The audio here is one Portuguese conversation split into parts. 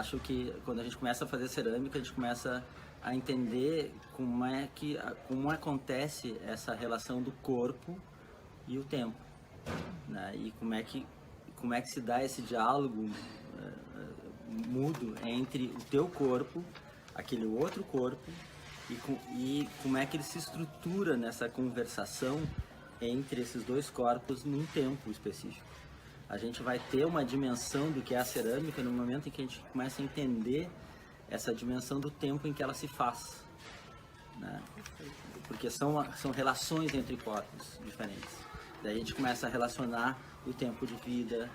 acho que quando a gente começa a fazer cerâmica, a gente começa a entender como acontece essa relação do corpo e o tempo, né? E como é que se dá esse diálogo mútuo entre o teu corpo, aquele outro corpo, e como é que ele se estrutura nessa conversação entre esses dois corpos num tempo específico. A gente vai ter uma dimensão do que é a cerâmica no momento em que a gente começa a entender essa dimensão do tempo em que ela se faz, né? Porque são relações entre corpos diferentes. Daí a gente começa a relacionar o tempo de vida,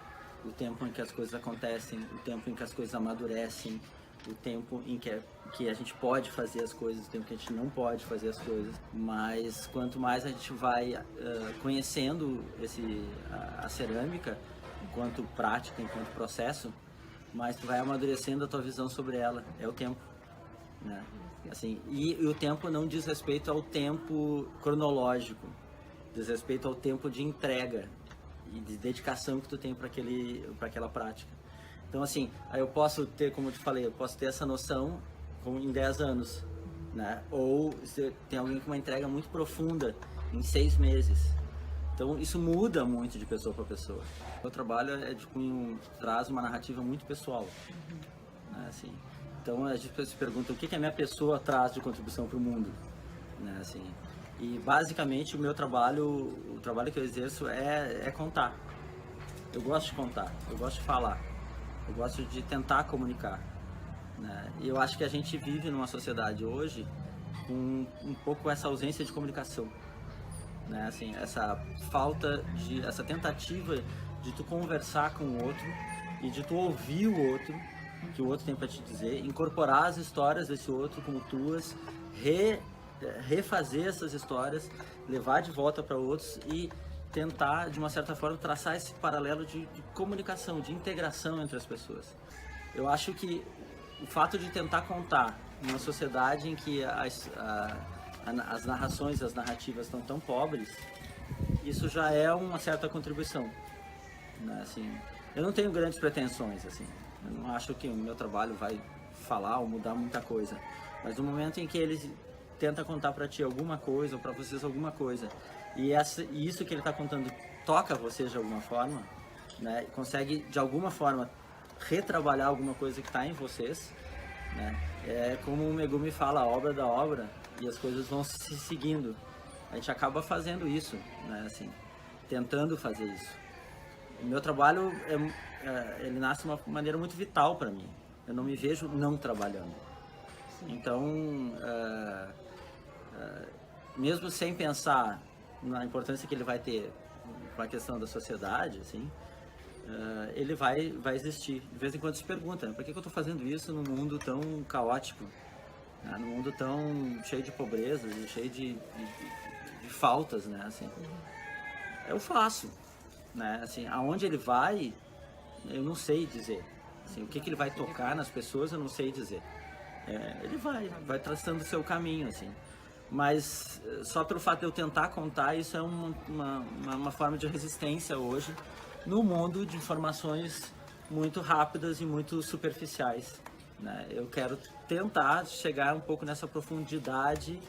o tempo em que as coisas acontecem, o tempo em que as coisas amadurecem, o tempo em que a gente pode fazer as coisas, o tempo que a gente não pode fazer as coisas. Mas quanto mais a gente vai conhecendo a cerâmica, enquanto prática, enquanto processo, mais tu vai amadurecendo a tua visão sobre ela. É o tempo, né? Assim, e o tempo não diz respeito ao tempo cronológico, diz respeito ao tempo de entrega e de dedicação que tu tem para aquela prática. Então, assim, aí eu posso ter, como eu te falei, eu posso ter essa noção em 10 anos, né? Ou se tem alguém com uma entrega muito profunda em 6 meses. Então, isso muda muito de pessoa para pessoa. O meu trabalho traz uma narrativa muito pessoal, né? Assim, então, a gente se pergunta o que a minha pessoa traz de contribuição para o mundo, né? Assim, e, basicamente, o trabalho que eu exerço é contar. Eu gosto de contar, eu gosto de falar, eu gosto de tentar comunicar, né? E eu acho que a gente vive numa sociedade hoje com um pouco essa ausência de comunicação, né? Assim, essa tentativa de tu conversar com o outro e de tu ouvir o outro, que o outro tem para te dizer, incorporar as histórias desse outro como tuas, refazer essas histórias, levar de volta para outros e tentar, de uma certa forma, traçar esse paralelo de comunicação, de integração entre as pessoas. Eu acho que o fato de tentar contar numa sociedade em que as narrações, as narrativas estão tão pobres, isso já é uma certa contribuição, né? Assim, eu não tenho grandes pretensões, assim, eu não acho que o meu trabalho vai falar ou mudar muita coisa, mas no momento em que ele tenta contar para ti alguma coisa ou para vocês alguma coisa e isso que ele está contando toca vocês de alguma forma, né? Consegue de alguma forma retrabalhar alguma coisa que está em vocês, né? É como o Megumi fala, a obra da obra, e as coisas vão se seguindo. A gente acaba fazendo isso, né? Assim, tentando fazer isso. O meu trabalho ele nasce de uma maneira muito vital para mim. Eu não me vejo não trabalhando. Então, mesmo sem pensar na importância que ele vai ter para a questão da sociedade, assim, ele vai existir. De vez em quando se pergunta, né, por que eu estou fazendo isso num mundo tão caótico, né, num mundo tão cheio de pobreza, cheio de faltas, né? Assim, eu faço, né? Assim, aonde ele vai, eu não sei dizer. Assim, o que ele vai tocar nas pessoas, eu não sei dizer. Ele vai traçando o seu caminho, assim. Mas só pelo fato de eu tentar contar, isso é uma forma de resistência hoje no mundo de informações muito rápidas e muito superficiais, né? Eu quero tentar chegar um pouco nessa profundidade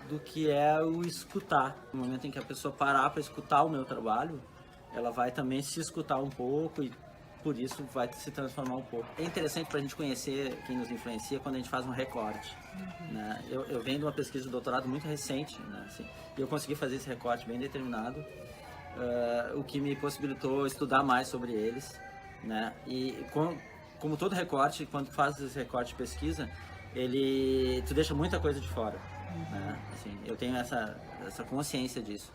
do que é o escutar. No momento em que a pessoa parar para escutar o meu trabalho, ela vai também se escutar um pouco e por isso vai se transformar um pouco. É interessante para a gente conhecer quem nos influencia quando a gente faz um recorte, né? Eu venho de uma pesquisa de doutorado muito recente, né? Assim, e eu consegui fazer esse recorte bem determinado, o que me possibilitou estudar mais sobre eles, né? E como todo recorte, quando tu faz esse recorte de pesquisa, tu deixa muita coisa de fora, né? Assim, eu tenho essa consciência disso.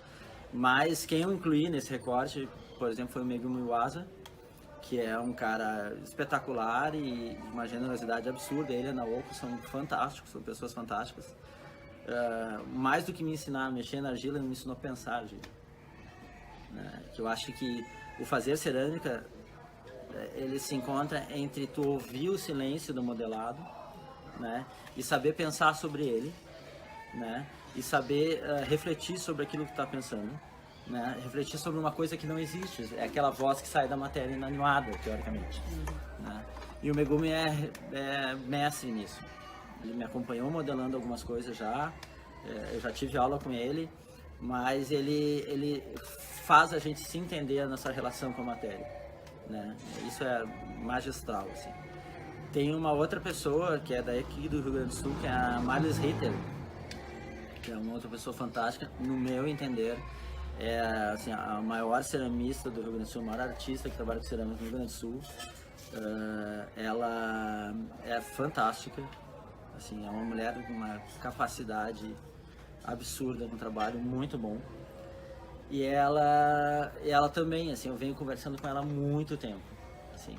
Mas quem eu incluí nesse recorte, por exemplo, foi o Megumi Uwasa, que é um cara espetacular e de uma generosidade absurda. Ele e a Naoko são fantásticos, são pessoas fantásticas. Mais do que me ensinar a mexer na argila, ele me ensinou a pensar argila, né? Que eu acho que o fazer cerâmica, ele se encontra entre tu ouvir o silêncio do modelado, né? E saber pensar sobre ele, né? E saber refletir sobre aquilo que tu está pensando, né? Refletir sobre uma coisa que não existe, é aquela voz que sai da matéria inanimada, teoricamente, né? E o Megumi é mestre nisso. Ele me acompanhou modelando algumas coisas já, eu já tive aula com ele, mas ele faz a gente se entender a nossa relação com a matéria, né? Isso é magistral, assim. Tem uma outra pessoa que é daqui do Rio Grande do Sul, que é a Marlis Ritter, que é uma outra pessoa fantástica, no meu entender. É assim, a maior ceramista do Rio Grande do Sul, a maior artista que trabalha com cerâmica no Rio Grande do Sul. Ela é fantástica, assim, é uma mulher com uma capacidade absurda, um trabalho muito bom. E ela também, assim, eu venho conversando com ela há muito tempo. Assim,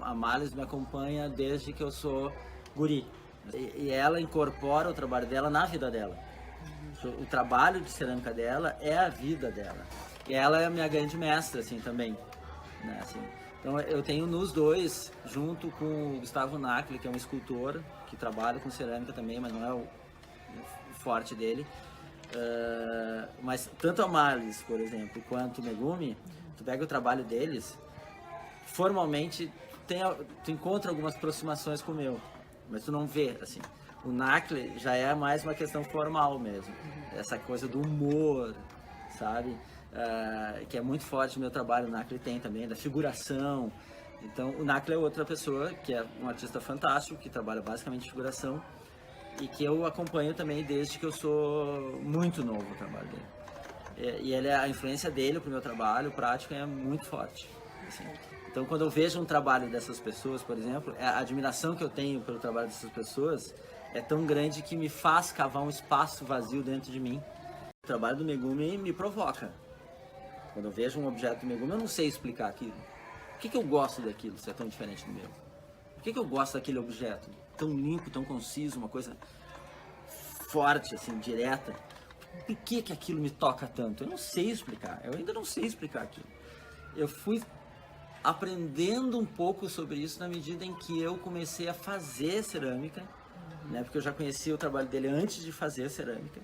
a Marlis me acompanha desde que eu sou guri. E ela incorpora o trabalho dela na vida dela. O trabalho de cerâmica dela é a vida dela. E ela é a minha grande mestra, assim, também, né, assim. Então eu tenho nos dois, junto com o Gustavo Nakli, que é um escultor que trabalha com cerâmica também, mas não é o forte dele. Mas tanto a Marlis, por exemplo, quanto o Megumi, tu pega o trabalho deles, formalmente tu encontra algumas aproximações com o meu, mas tu não vê, assim. O Nakli já é mais uma questão formal mesmo, essa coisa do humor, sabe? Que é muito forte no meu trabalho. O Nakli tem também, da figuração. Então o Nakli é outra pessoa que é um artista fantástico, que trabalha basicamente figuração e que eu acompanho também desde que eu sou muito novo o trabalho dele. E a influência dele pro meu trabalho prático é muito forte, assim. Então quando eu vejo um trabalho dessas pessoas, por exemplo, a admiração que eu tenho pelo trabalho dessas pessoas é tão grande que me faz cavar um espaço vazio dentro de mim. O trabalho do Megumi me provoca. Quando eu vejo um objeto do Megumi, eu não sei explicar aquilo. Por que eu gosto daquilo se é tão diferente do meu? Por que eu gosto daquele objeto tão limpo, tão conciso, uma coisa forte, assim, direta? Por que aquilo me toca tanto? Eu não sei explicar. Eu ainda não sei explicar aquilo. Eu fui aprendendo um pouco sobre isso na medida em que eu comecei a fazer cerâmica, né? Porque eu já conhecia o trabalho dele antes de fazer cerâmica.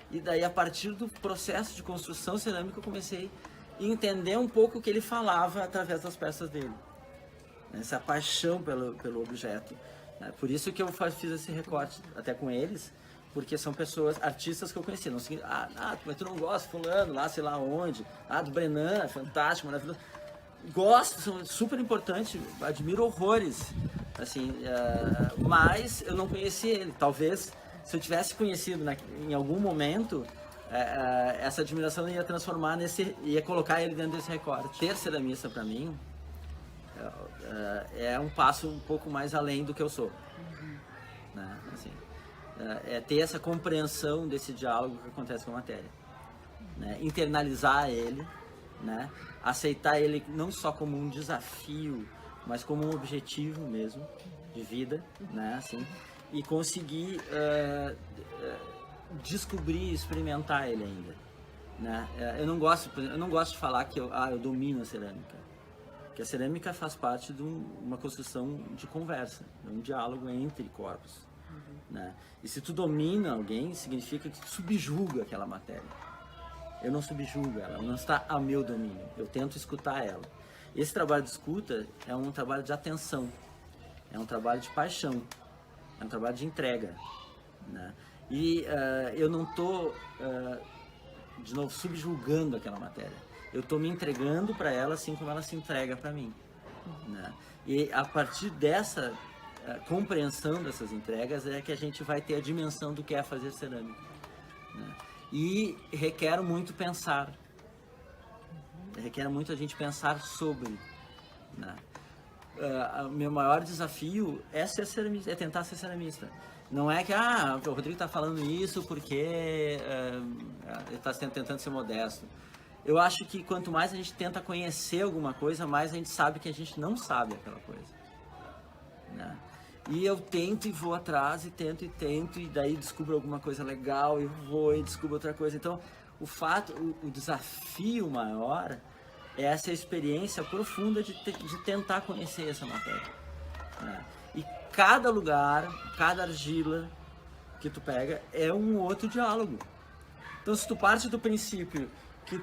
E daí, a partir do processo de construção cerâmica, eu comecei a entender um pouco o que ele falava através das peças dele. Essa paixão pelo objeto. Por isso que eu fiz esse recorte até com eles, porque são pessoas, artistas que eu conheci. Não sei, mas tu não gosta, fulano, lá sei lá onde. Do Brenan, fantástico, maravilhoso. Gosto, super importante, admiro horrores, assim, mas eu não conheci ele. Talvez, se eu tivesse conhecido em algum momento, essa admiração ia transformar ia colocar ele dentro desse recorte. Ter ceramista para mim é um passo um pouco mais além do que eu sou, né? Assim, é ter essa compreensão desse diálogo que acontece com a matéria, né? Internalizar ele, né? Aceitar ele não só como um desafio, mas como um objetivo mesmo de vida, né? Assim, e conseguir descobrir e experimentar ele ainda, né? Eu não gosto de falar que eu domino a cerâmica, porque a cerâmica faz parte de uma construção de conversa, de um diálogo entre corpos, né? E se tu domina alguém, significa que tu subjuga aquela matéria. Eu não subjugo ela não está a meu domínio, eu tento escutar ela. Esse trabalho de escuta é um trabalho de atenção, é um trabalho de paixão, é um trabalho de entrega, né? E eu não estou, de novo, subjugando aquela matéria, eu estou me entregando para ela assim como ela se entrega para mim, né? E a partir dessa compreensão dessas entregas é que a gente vai ter a dimensão do que é fazer cerâmica, né? E requer muito pensar, requer muito a gente pensar sobre, né? O meu maior desafio é ser ceramista, é tentar ser ceramista. Não é que o Rodrigo está falando isso porque ele está tentando ser modesto. Eu acho que quanto mais a gente tenta conhecer alguma coisa, mais a gente sabe que a gente não sabe aquela coisa, né? E eu tento e vou atrás, e tento, e daí descubro alguma coisa legal, e vou e descubro outra coisa. Então, o desafio maior é essa experiência profunda de tentar conhecer essa matéria, né? E cada lugar, cada argila que tu pega é um outro diálogo. Então, se tu parte do princípio que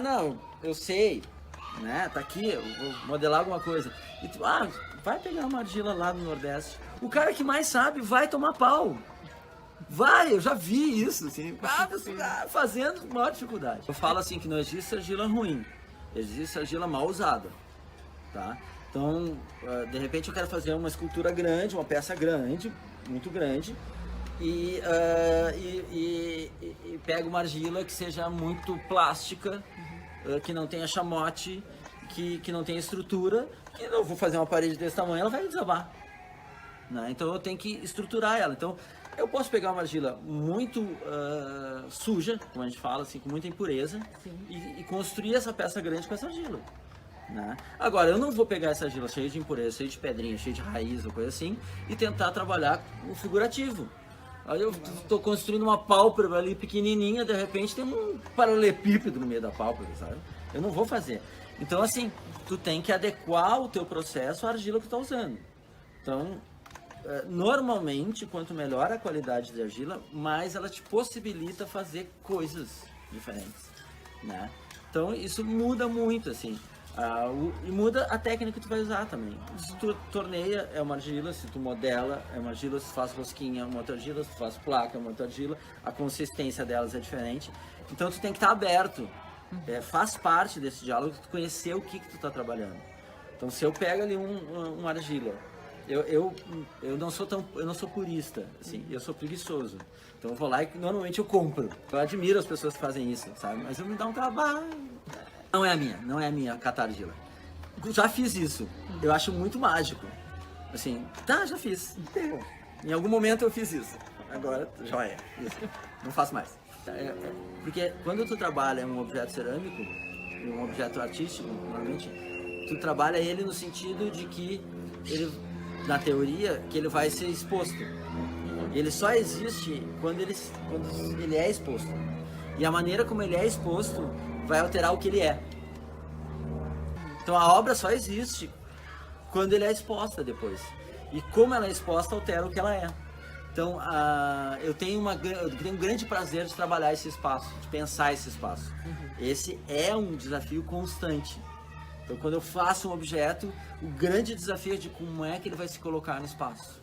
não, eu sei, né? Tá aqui, eu vou modelar alguma coisa. E tu, vai pegar uma argila lá no Nordeste. O cara que mais sabe vai tomar pau. Vai, eu já vi isso, assim, fazendo maior dificuldade. Eu falo assim que não existe argila ruim, existe argila mal usada, tá? Então, de repente eu quero fazer uma escultura grande, uma peça grande, muito grande, e pego uma argila que seja muito plástica, que não tenha chamote, que não tenha estrutura, que eu vou fazer uma parede desse tamanho, ela vai desabar, né? Então eu tenho que estruturar ela. Então eu posso pegar uma argila muito suja, como a gente fala, assim, com muita impureza, e construir essa peça grande com essa argila, né? Agora, eu não vou pegar essa argila cheia de impureza, cheia de pedrinha, cheia de raiz ou coisa assim, e tentar trabalhar o figurativo. Aí eu estou construindo uma pálpebra ali pequenininha, de repente tem um paralelepípedo no meio da pálpebra, sabe? Eu não vou fazer. Então, assim, tu tem que adequar o teu processo à argila que tu está usando. Então, normalmente, quanto melhor a qualidade da argila, mais ela te possibilita fazer coisas diferentes, né? Então, isso muda muito, assim. E muda a técnica que tu vai usar também. Se tu torneia, é uma argila. Se tu modela, é uma argila. Se tu faz rosquinha, é uma outra argila. Se tu faz placa, é uma outra argila. A consistência delas é diferente. Então, tu tem que estar aberto. Faz parte desse diálogo tu conhecer o que tu tá trabalhando. Então, se eu pego ali uma argila, eu não sou purista, assim, eu sou preguiçoso. Então eu vou lá e normalmente eu compro. Eu admiro as pessoas que fazem isso, sabe? Mas eu me dá um trabalho. Não é a minha catar argila. Já fiz isso. Eu acho muito mágico. Assim, já fiz. Em algum momento eu fiz isso. Agora já é. Isso. Não faço mais. Porque quando tu trabalha um objeto cerâmico, um objeto artístico, normalmente, tu trabalha ele no sentido de que ele, na teoria, que ele vai ser exposto. Ele só existe quando ele é exposto. E a maneira como ele é exposto vai alterar o que ele é. Então a obra só existe quando ele é exposta depois. E como ela é exposta, altera o que ela é. Então eu tenho um grande prazer de trabalhar esse espaço, de pensar esse espaço. Esse é um desafio constante. Então quando eu faço um objeto, o grande desafio é de como é que ele vai se colocar no espaço.